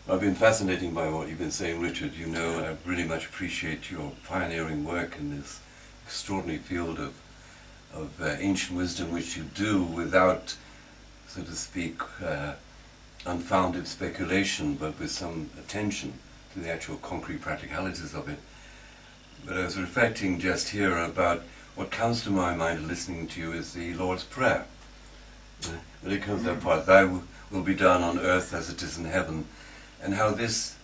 I've been fascinated by what you've been saying, Richard. You know, I really much appreciate your pioneering work in this extraordinary field of ancient wisdom, which you do without, so to speak, unfounded speculation, but with some attention to the actual concrete practicalities of it. But I was reflecting just here about what comes to my mind listening to you is the Lord's Prayer. When it comes to that part, thy will be done on earth as it is in heaven, and how this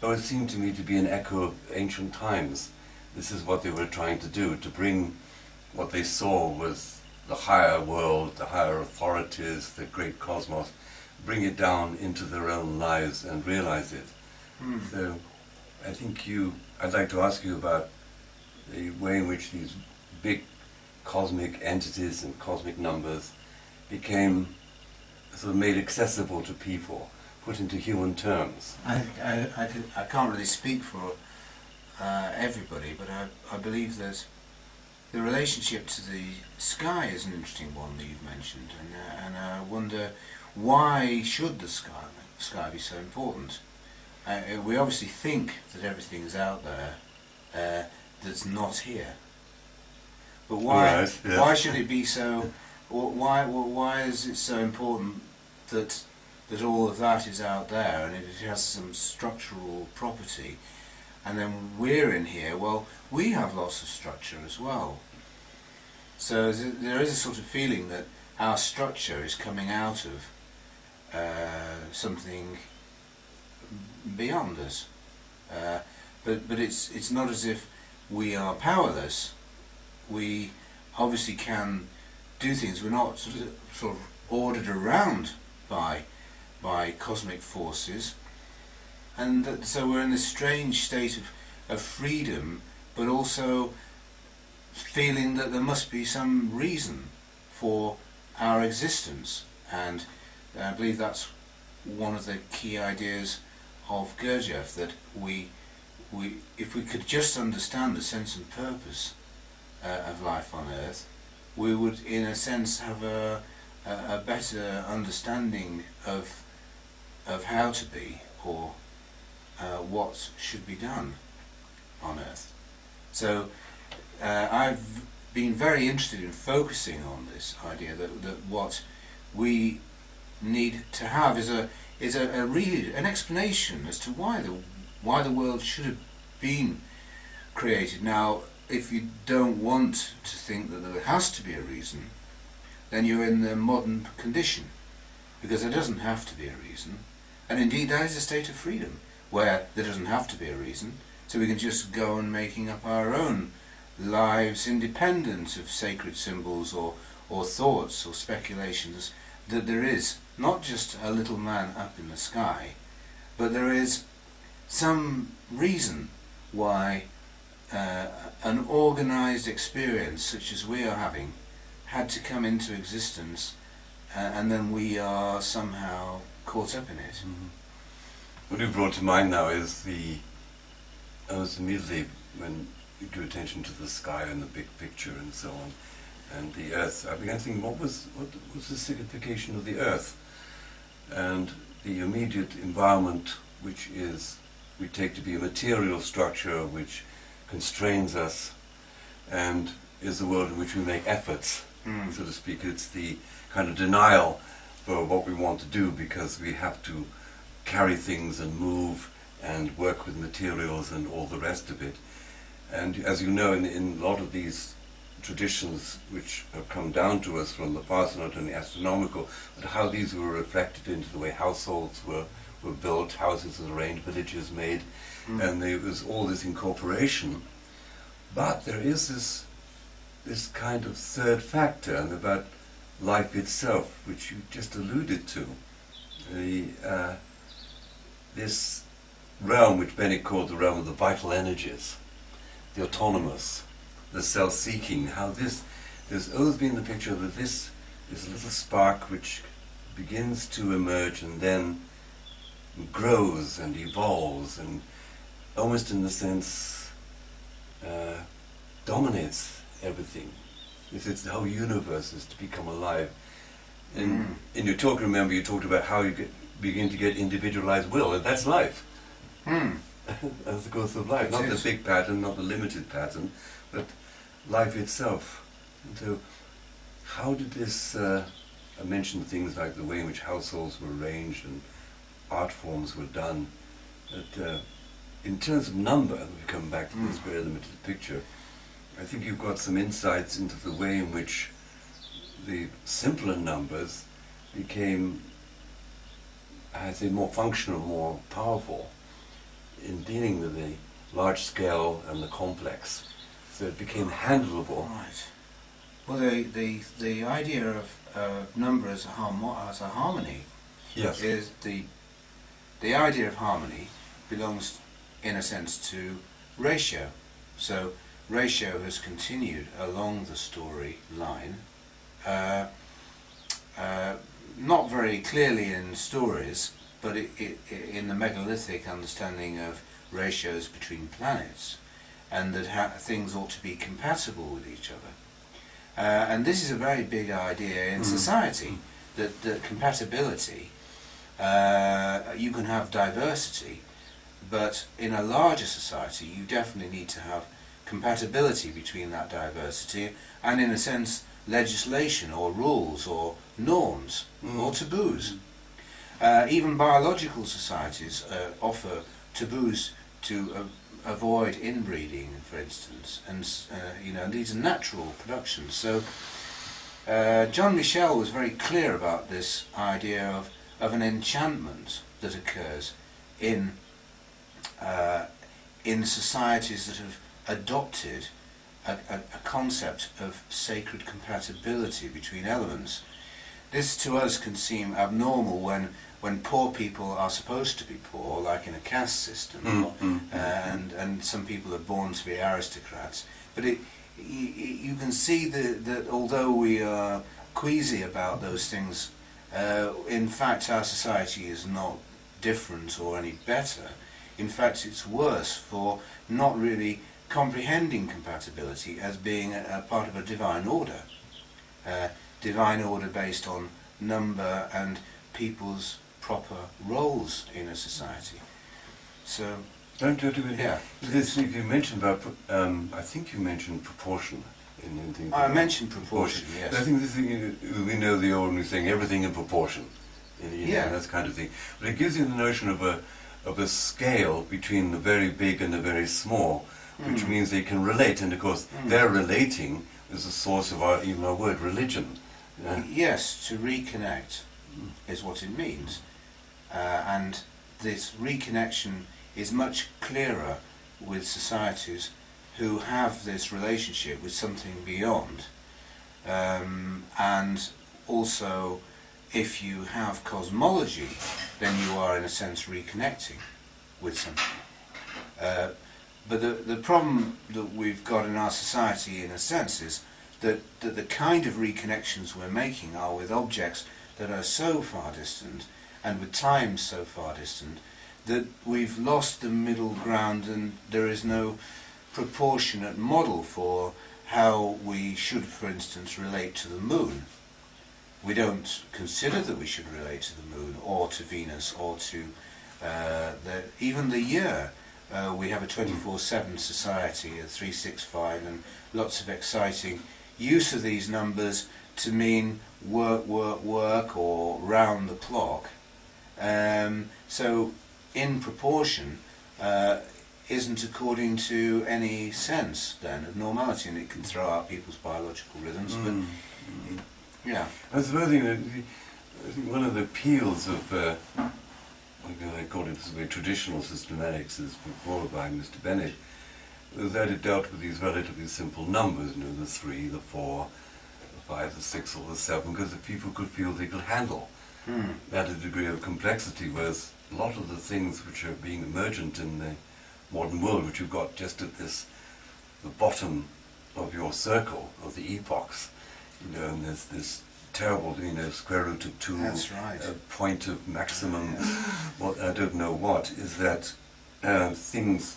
always seemed to me to be an echo of ancient times. This is what they were trying to do, to bring what they saw was the higher world, the higher authorities, the great cosmos, bring it down into their own lives and realize it. So I think I'd like to ask you about the way in which these big cosmic entities and cosmic numbers became sort of made accessible to people, put into human terms. I can't really speak for everybody, but I believe that the relationship to the sky is an interesting one that you've mentioned, and I wonder, why should the sky be so important? We obviously think that everything is out there that's not here, but why? Right, yeah. Why should it be so? Why is it so important that all of that is out there and it has some structural property, and then we're in here? Well, we have lots of structure as well. So there is a sort of feeling that our structure is coming out of something beyond us. But it's not as if we are powerless. We obviously can do things. We're not sort of ordered around by cosmic forces, and so we're in this strange state of freedom, but also feeling that there must be some reason for our existence. And I believe that's one of the key ideas of Gurdjieff, that if we could just understand the sense and purpose of life on Earth, we would, in a sense, have a better understanding of how to be, or what should be done on Earth. So I've been very interested in focusing on this idea that what we need to have is an explanation as to why the world should have been created. Now, if you don't want to think that there has to be a reason, then you're in the modern condition, because there doesn't have to be a reason, and indeed that is a state of freedom, where there doesn't have to be a reason, so we can just go on making up our own lives independent of sacred symbols or thoughts or speculations, that there is not just a little man up in the sky, but there is some reason why an organized experience such as we are having had to come into existence, and then we are somehow caught up in it. Mm-hmm. What you brought to mind now is almost immediately when you drew attention to the sky and the big picture and so on, and the Earth, I began thinking, what was the signification of the Earth and the immediate environment, which we take to be a material structure which constrains us, and is the world in which we make efforts, so to speak. It's the kind of denial for what we want to do, because we have to carry things and move and work with materials and all the rest of it. And as you know, in a lot of these traditions which have come down to us from the past, not only astronomical, but how these were reflected into the way households were built, houses were arranged, villages made, and there was all this incorporation. But there is this kind of third factor, and about life itself, which you just alluded to. This realm which Bennett called the realm of the vital energies, the autonomous, the self-seeking, how there's always been the picture that this is a little spark which begins to emerge and then grows and evolves and almost in the sense dominates everything. It's the whole universe is to become alive. In your talk, remember, you talked about how you begin to get individualized will, and that's life. Hmm. That's the course of life, It not is. the big pattern, not the limited pattern, but life itself. And so, how did this, I mentioned things like the way in which households were arranged and art forms were done, but in terms of number, we come back to this very limited picture, I think you've got some insights into the way in which the simpler numbers became, I say, more functional, more powerful in dealing with the large scale and the complex. So it became handleable. Right. Well, the idea of number as a harmony, Yes. is the idea of harmony belongs in a sense to ratio. So ratio has continued along the story line, not very clearly in stories, but in the megalithic understanding of ratios between planets, and that things ought to be compatible with each other. And this is a very big idea in society, that compatibility, you can have diversity, but in a larger society you definitely need to have compatibility between that diversity, and in a sense legislation or rules or norms or taboos. Even biological societies offer taboos to avoid inbreeding, for instance, and and these are natural productions. So John Michel was very clear about this idea of an enchantment that occurs in societies that have adopted a concept of sacred compatibility between elements. This to us can seem abnormal when poor people are supposed to be poor, like in a caste system, and some people are born to be aristocrats. But you can see that although we are queasy about those things, in fact our society is not different or any better. In fact, it's worse for not really comprehending compatibility as being a part of a divine order. Divine order based on number and people's proper roles in a society. So, Yeah. This you mentioned about, I think you mentioned proportion. I mentioned proportion, yes. I think this thing, we know the ordinary saying, everything in proportion. That kind of thing. But it gives you the notion of a scale between the very big and the very small, which means they can relate, and of course their relating is the source of even our word religion. Yes, to reconnect is what it means, and this reconnection is much clearer with societies who have this relationship with something beyond, and also if you have cosmology, then you are in a sense reconnecting with something. But the problem that we've got in our society in a sense is that the kind of reconnections we're making are with objects that are so far distant and with times so far distant that we've lost the middle ground, and there is no proportionate model for how we should, for instance, relate to the moon. We don't consider that we should relate to the moon or to Venus or to even the year. We have a 24/7 society, a 365, and lots of exciting use of these numbers to mean work, work, work, or round the clock. So in proportion isn't according to any sense then of normality, and it can throw out people's biological rhythms. But yeah, I suppose I think one of the appeals of I call it this way, traditional systematics, as before by Mr. Bennett, was that it dealt with these relatively simple numbers, the 3, the 4, the 5, the 6, or the 7, because the people could feel they could handle that a degree of complexity, whereas a lot of the things which are being emergent in the modern world, which you've got just at the bottom of your circle of the epochs, and there's this terrible, square root of 2, that's right. Point of maximum, I don't know what, is that things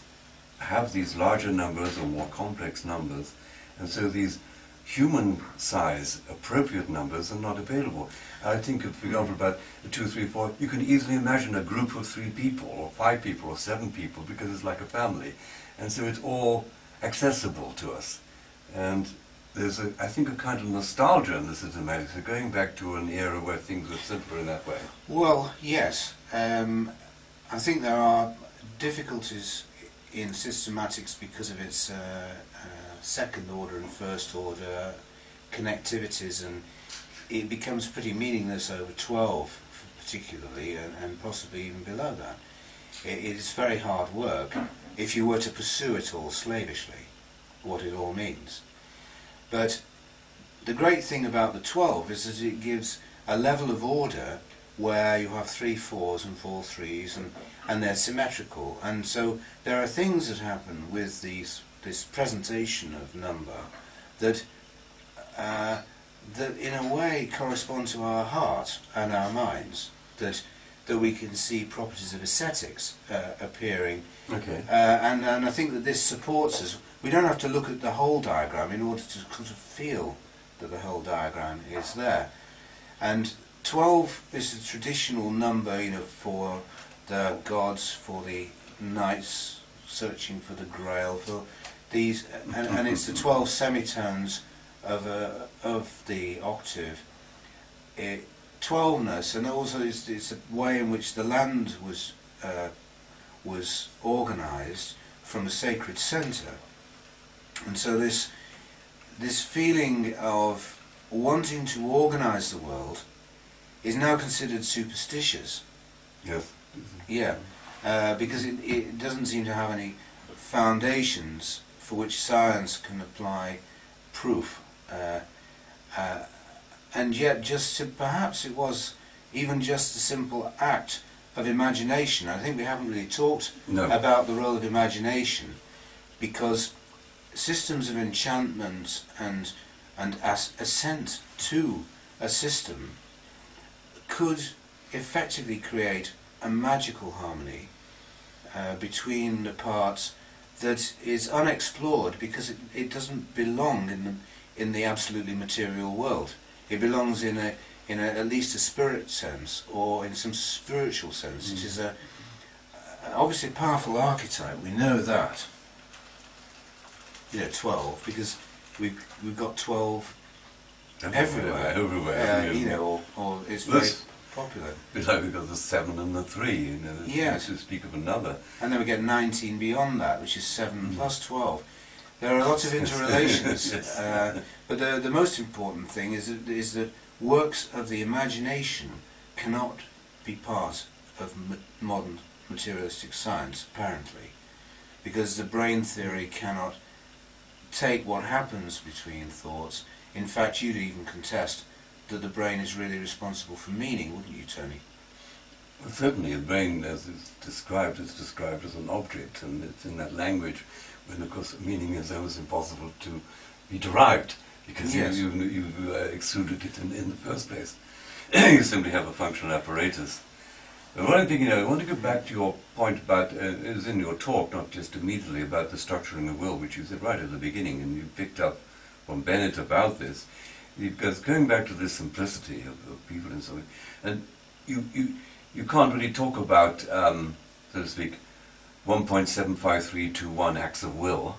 have these larger numbers or more complex numbers, and so these human size appropriate numbers are not available. I think, for example, about 2, 3, 4, you can easily imagine a group of 3 people, or 5 people, or 7 people, because it's like a family. And so it's all accessible to us. And there's, I think, a kind of nostalgia in the systematic, so going back to an era where things were simpler in that way. Well, yes. I think there are difficulties in systematics because of its second order and first order connectivities, and it becomes pretty meaningless over 12 particularly, and possibly even below that. It is very hard work if you were to pursue it all slavishly, what it all means. But the great thing about the 12 is that it gives a level of order where you have 3 4s and 4 3s, and they're symmetrical. And so there are things that happen with this presentation of number that that in a way correspond to our heart and our minds, that we can see properties of aesthetics appearing. Okay. And I think that this supports us. We don't have to look at the whole diagram in order to sort of feel that the whole diagram is there. And 12 is a traditional number, you know, for the gods, for the knights searching for the Grail, for these, and it's the 12 semitones of the octave. 12ness, and also it's a way in which the land was organised from a sacred centre, and so this feeling of wanting to organise the world is now considered superstitious. Yes. Yeah, because it doesn't seem to have any foundations for which science can apply proof. And yet, perhaps it was even just a simple act of imagination. I think we haven't really talked about the role of imagination, because systems of enchantment and assent to a system could effectively create a magical harmony between the parts that is unexplored, because it doesn't belong in the absolutely material world. It belongs in at least a spirit sense, or in some spiritual sense. It is obviously a powerful archetype. We know that. 12, because we've got 12 everywhere. You know, or it's very popular. It's like we've got the 7 and the 3, you know, yes, to speak of another. And then we get 19 beyond that, which is 7 plus 12. There are lots of interrelations, but the most important thing is that works of the imagination cannot be part of modern materialistic science, apparently, because the brain theory cannot take what happens between thoughts. In fact, you'd even contest that the brain is really responsible for meaning, wouldn't you, Tony? Well, certainly, the brain, as it's described as an object, and it's in that language, when of course meaning is almost impossible to be derived, because you excluded it in the first place. You simply have a functional apparatus. But one thing, I want to go back to your point about, it was in your talk, not just immediately, about the structuring of will, which you said right at the beginning, and you picked up from Bennett about this, because going back to the simplicity of people and so on, and you can't really talk about, so to speak, 1.75321 acts of will,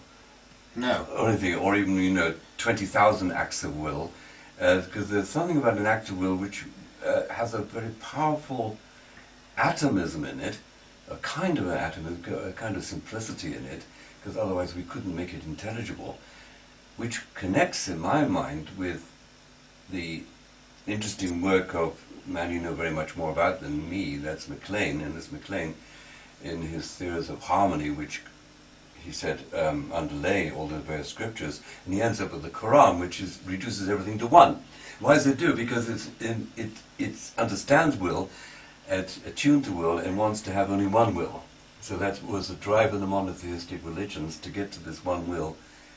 no, or anything, or even 20,000 acts of will, because there's something about an act of will which has a very powerful atomism in it, a kind of an atomism, a kind of simplicity in it, because otherwise we couldn't make it intelligible, which connects, in my mind, with the interesting work of a man you know very much more about than me, that's MacLean, and this MacLean, in his theories of harmony, which he said underlay all the various scriptures, and he ends up with the Quran, which reduces everything to one. Why does it do? Because it understands will, it's attuned to will, and wants to have only one will. So that was the drive of the monotheistic religions, to get to this one will,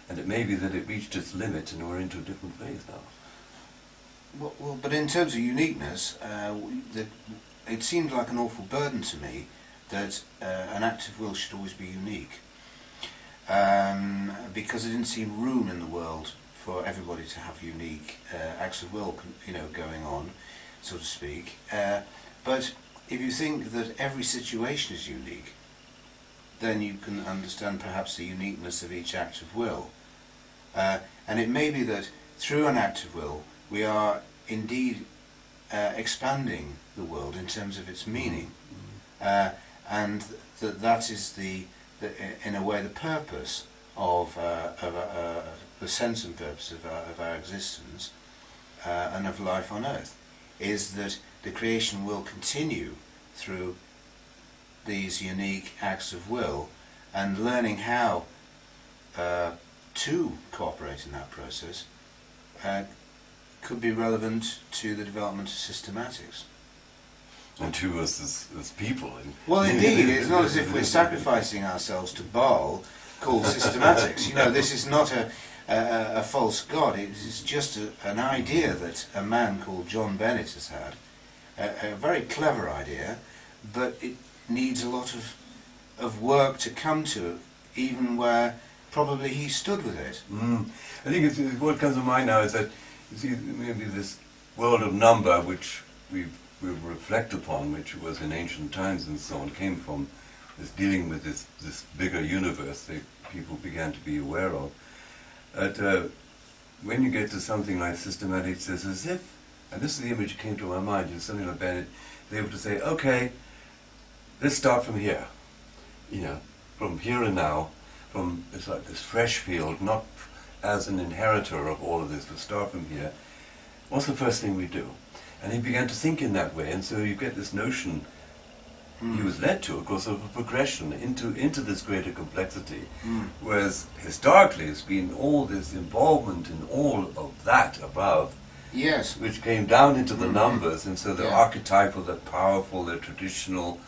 and it may be that it reached its limit and we're into a different phase now. Well, but in terms of uniqueness, it seemed like an awful burden to me that an active will should always be unique, because there didn't seem room in the world for everybody to have unique acts of will, going on, so to speak. But if you think that every situation is unique, then you can understand perhaps the uniqueness of each act of will. And it may be that through an act of will we are indeed expanding the world in terms of its meaning, and that is in a way the purpose of the sense and purpose of our existence and of life on earth, is that the creation will continue through these unique acts of will, and learning how to cooperate in that process could be relevant to the development of systematics. And to us as people. Well, indeed, it's not as if we're sacrificing ourselves to Baal, called systematics. This is not a false god. It is just an idea that a man called John Bennett has had. A very clever idea, but it needs a lot of work to come to, even where probably he stood with it. I think what comes to mind now is that, you see, maybe this world of number, which we reflect upon, which was in ancient times and so on, came from this dealing with this bigger universe that people began to be aware of. But when you get to something like systematics, it's as if, and this is the image that came to my mind, is something like Bennett, they're able to say, okay, let's start from here, from here and now, it's like this fresh field, not as an inheritor of all of this, but start from here. What's the first thing we do? And he began to think in that way, and so you get this notion, he was led to, of course, of a progression into this greater complexity, whereas historically it's been all this involvement in all of that above, yes, which came down into the numbers, and so they're archetypal, they're powerful, they're traditional,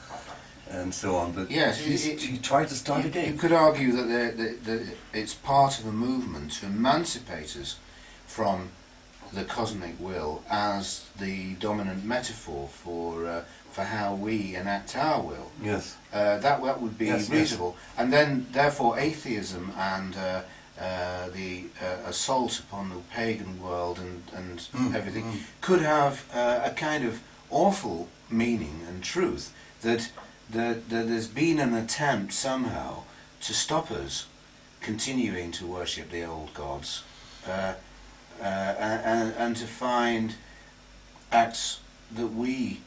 and so on. But yes, he tried to start again. You could argue that it's part of a movement to emancipate us from the cosmic will as the dominant metaphor for how we enact our will. Yes. That would be reasonable. Yes. And then, therefore, atheism and the assault upon the pagan world and everything could have a kind of awful meaning and truth that there's been an attempt somehow to stop us continuing to worship the old gods, and to find acts that we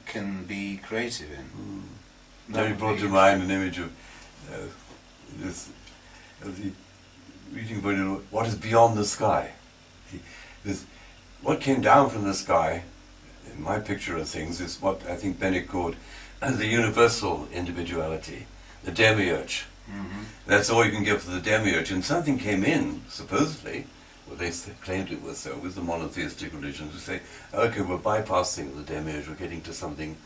can be creative in. Now you brought to mind an image of the reading about what is beyond the sky. What came down from the sky, in my picture of things, is what I think Bennett called the universal individuality, the demiurge. That's all you can get for the demiurge. And something came in, supposedly, well, they claimed it was so, with the monotheistic religions, who say, okay, we're bypassing the demiurge, we're getting to something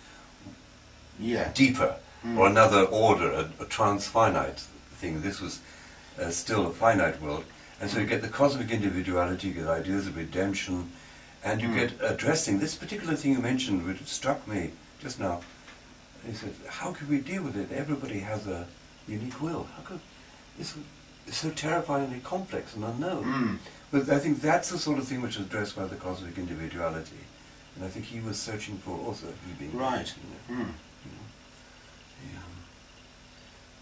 deeper, or another order, a transfinite thing. This was still a finite world. And so you get the cosmic individuality, you get ideas of redemption, and you get addressing this particular thing you mentioned, which struck me just now. He said, how could we deal with it? Everybody has a unique will. How could it's so terrifyingly complex and unknown? But I think that's the sort of thing which is addressed by the cosmic individuality, and I think he was searching for also. He being right.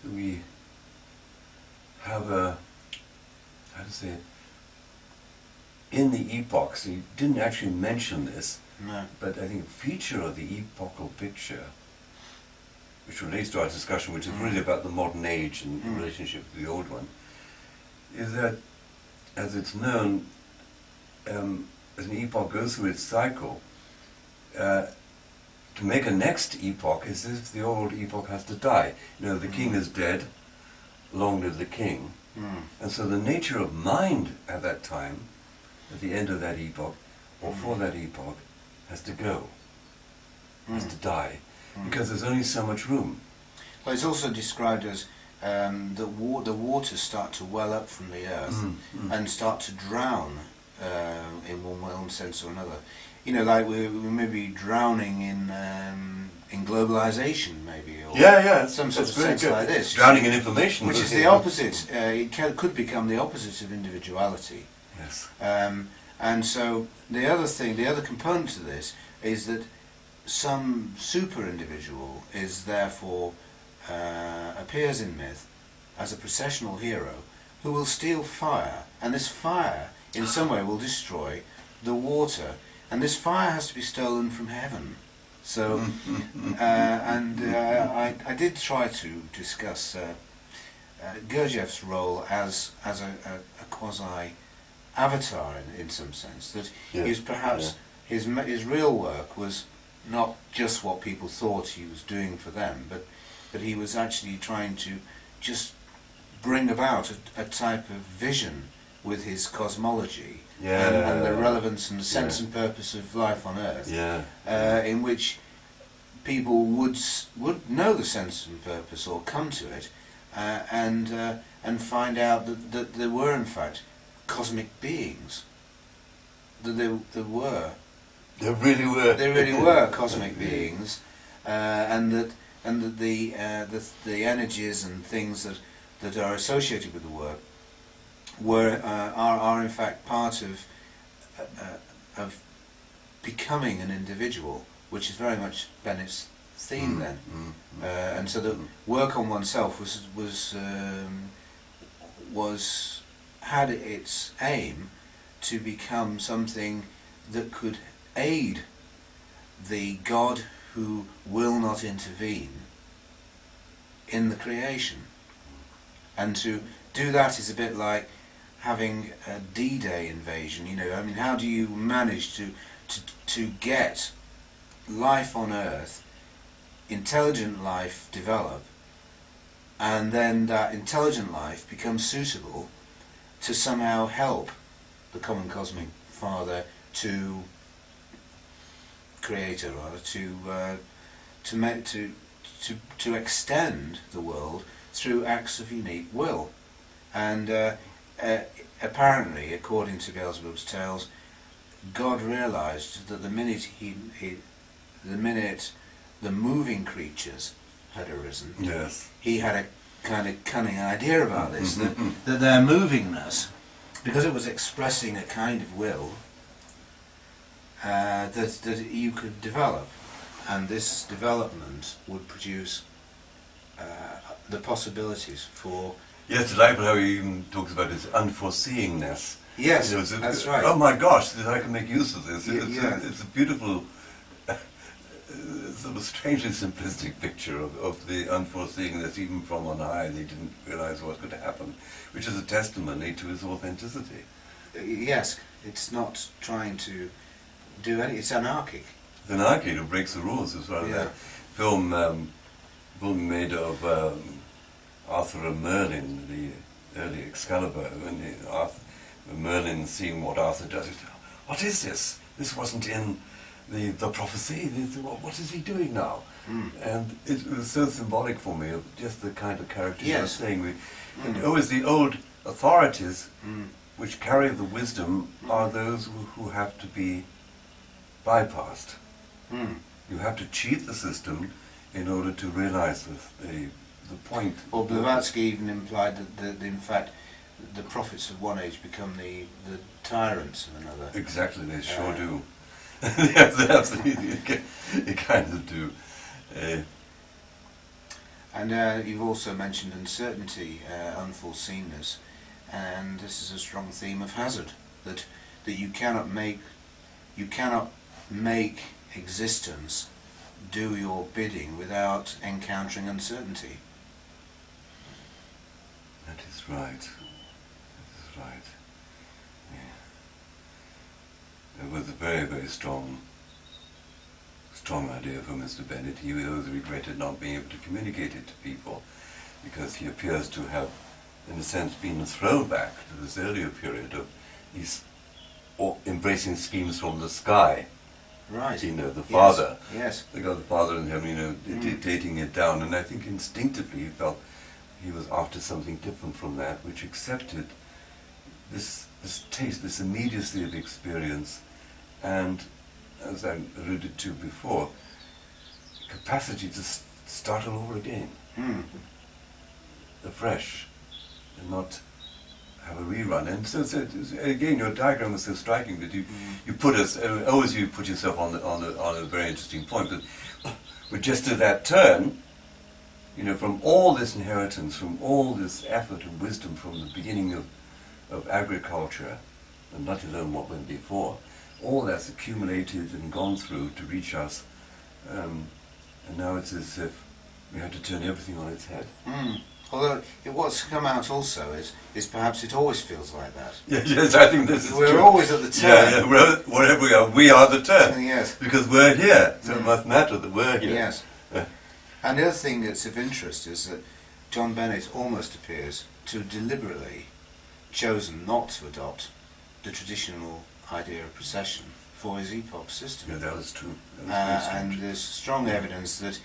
We have a, how to say it, in the epochs. He didn't actually mention this, but I think a feature of the epochal picture, which relates to our discussion, which is really about the modern age and the relationship with the old one, is that, as it's known, as an epoch goes through its cycle, to make a next epoch is as if the old epoch has to die. The king is dead, long live the king. And so the nature of mind at that time, at the end of that epoch, or for that epoch, has to go, has to die, because there's only so much room. Well, it's also described as the waters start to well up from the earth and start to drown in one sense or another. Like we may be drowning in in globalization, maybe, or Yeah, some sort of very sense good. like this. Drowning in information. Which is the opposite. Could become the opposite of individuality. Yes. And so the other component to this is that some super individual is therefore appears in myth as a processional hero who will steal fire, and this fire in some way will destroy the water, and this fire has to be stolen from heaven. So, I did try to discuss Gurdjieff's role as a quasi avatar in some sense, that he was perhaps his real work was not just what people thought he was doing for them, but he was actually trying to just bring about a type of vision with his cosmology and the relevance and the sense and purpose of life on Earth, in which people would know the sense and purpose or come to it, and find out that there were in fact cosmic beings. That there were. There really were. There really were cosmic beings, and that the energies and things that are associated with the work are in fact part of becoming an individual, which is very much Bennett's theme then. And so the work on oneself had its aim to become something that could aid the God who will not intervene in the creation. And to do that is a bit like having a D-Day invasion, you know. I mean, how do you manage to get life on Earth, intelligent life develop, and then that intelligent life becomes suitable to somehow help the common cosmic father to creator, rather, to extend the world through acts of unique will. And apparently, according to Beelzebub's tales, God realized that the minute the moving creatures had arisen, he had a kind of cunning idea about this, that their movingness, because it was expressing a kind of will, that you could develop, and this development would produce the possibilities for... Yes, I like how he even talks about his unforeseeingness. Yes, you know, that's right. Oh my gosh, I can make use of this. Yeah, it's a beautiful, sort of strangely simplistic picture of the unforeseeingness, even from on high. They didn't realize what could happen, which is a testimony to his authenticity. Yes, it's not trying to do any... It's anarchic. It's anarchic, it breaks the rules. As well as that film made of Arthur and Merlin, the early Excalibur, when Merlin seeing what Arthur does, he said, "What is this? This wasn't in the prophecy. What is he doing now?" And it was so symbolic for me of just the kind of character you were saying. And always the old authorities which carry the wisdom are those who have to be bypassed. You have to cheat the system in order to realize the point. Well, Blavatsky even implied that in fact the prophets of one age become the tyrants of another. Exactly, they sure do. Yes, absolutely, they kind of do. And you've also mentioned uncertainty, unforeseenness, and this is a strong theme of hazard, that you cannot make existence do your bidding without encountering uncertainty. That is right. That is right. Yeah. It was a very, very strong idea for Mr. Bennett. He always regretted not being able to communicate it to people, because he appears to have, in a sense, been a throwback to this earlier period of embracing schemes from the sky. Right. You know, the Father. Yes. The God, the Father in heaven, you know, dictating it down. And I think instinctively he felt he was after something different from that, which accepted this taste, this immediacy of experience, and, as I alluded to before, capacity to start all over again, afresh, and not have a rerun. And so again, your diagram was so striking that you put us always you put yourself on a very interesting point. But just at that turn, you know, from all this inheritance, from all this effort and wisdom from the beginning of agriculture, and not alone what went before, all that's accumulated and gone through to reach us, and now it's as if we have to turn everything on its head. Although what's come out also is perhaps it always feels like that. Yes, I think this is We're true. always at the turn. Wherever we are the turn. Yes. Because we're here, so it must matter that we're here. Yes. And the other thing that's of interest is that John Bennett almost appears to have deliberately chosen not to adopt the traditional idea of procession for his epoch system. Yeah, that was true. And there's strong evidence that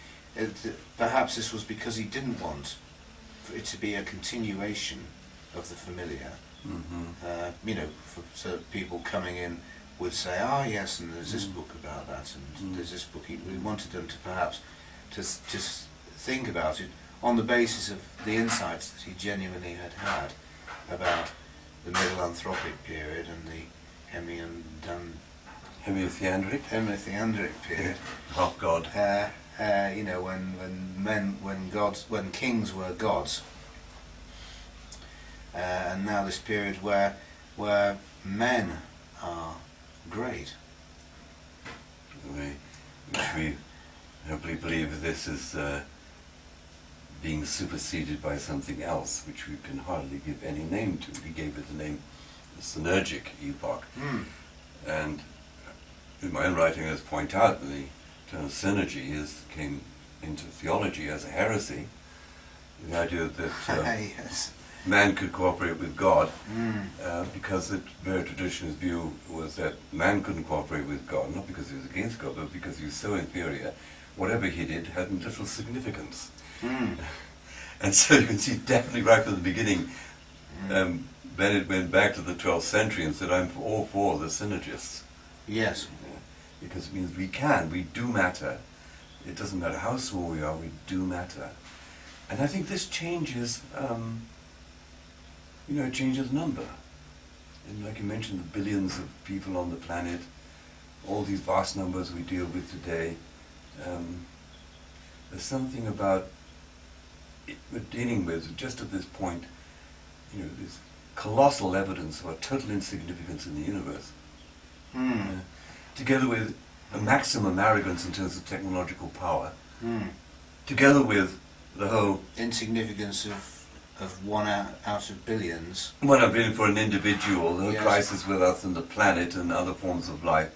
perhaps this was because he didn't want for it to be a continuation of the familiar. You know, so people coming in would say, "Ah, yes, and there's this book about that, and there's this book." We wanted them to perhaps just think about it on the basis of the insights that he genuinely had about the Middle Anthropic period and the Hemiothendric period. Oh God. You know, when kings were gods, and now this period where men are great. Which we hopefully believe this is being superseded by something else, which we can hardly give any name to. We gave it the name the Synergic epoch, and in my own writing, I point out that the term synergy came into theology as a heresy. The idea that Yes. man could cooperate with God, because the very traditionalist view was that man couldn't cooperate with God, not because he was against God, but because he was so inferior, whatever he did had little significance. And so you can see definitely right from the beginning, Bennett went back to the 12th century and said, "I'm all for the synergists." Yes. Because it means we do matter. It doesn't matter how small we are, we do matter. And I think this changes, you know, it changes number. And like you mentioned, the billions of people on the planet, all these vast numbers we deal with today, there's something about it we're dealing with just at this point, you know, this colossal evidence of our total insignificance in the universe. Together with a maximum arrogance in terms of technological power, together with the whole insignificance of one out of billions. One out of billion for an individual, the crisis with us and the planet and other forms of life.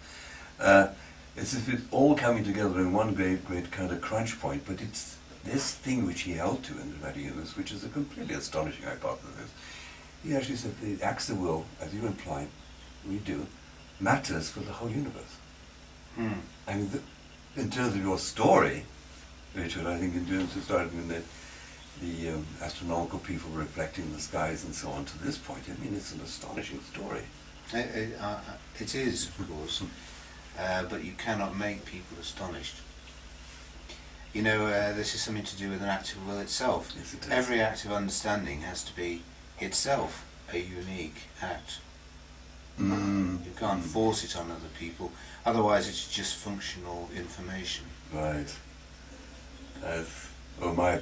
It's as if it's all coming together in one great kind of crunch point, but it's this thing which he held to in writing this, which is a completely astonishing hypothesis. He actually said the acts of will, as you imply, we do, matters for the whole universe. I mean, in terms of your story, Richard, I think in terms of starting with the astronomical people reflecting the skies and so on to this point, I mean, it's an astonishing story. It is, of course, but you cannot make people astonished. You know, this is something to do with an act of will itself. Yes, it is. Every act of understanding has to be itself a unique act. You can't force it on other people, otherwise it's just functional information. Right. Well, my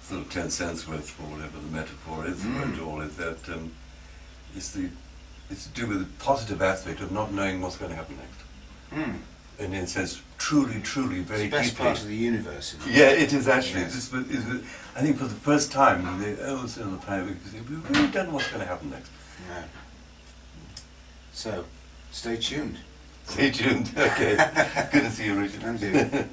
sort of 10 cents worth, for whatever the metaphor is, for it all, is that it's to do with the positive aspect of not knowing what's going to happen next. And in a sense, truly, very It's the best deeply. part of the universe. Isn't it? Yeah, it is actually. Yes. I think for the first time, on the planet, we can say, we really don't know what's going to happen next. No. So, stay tuned. Stay tuned. Okay. Good to see you, Richard. And you.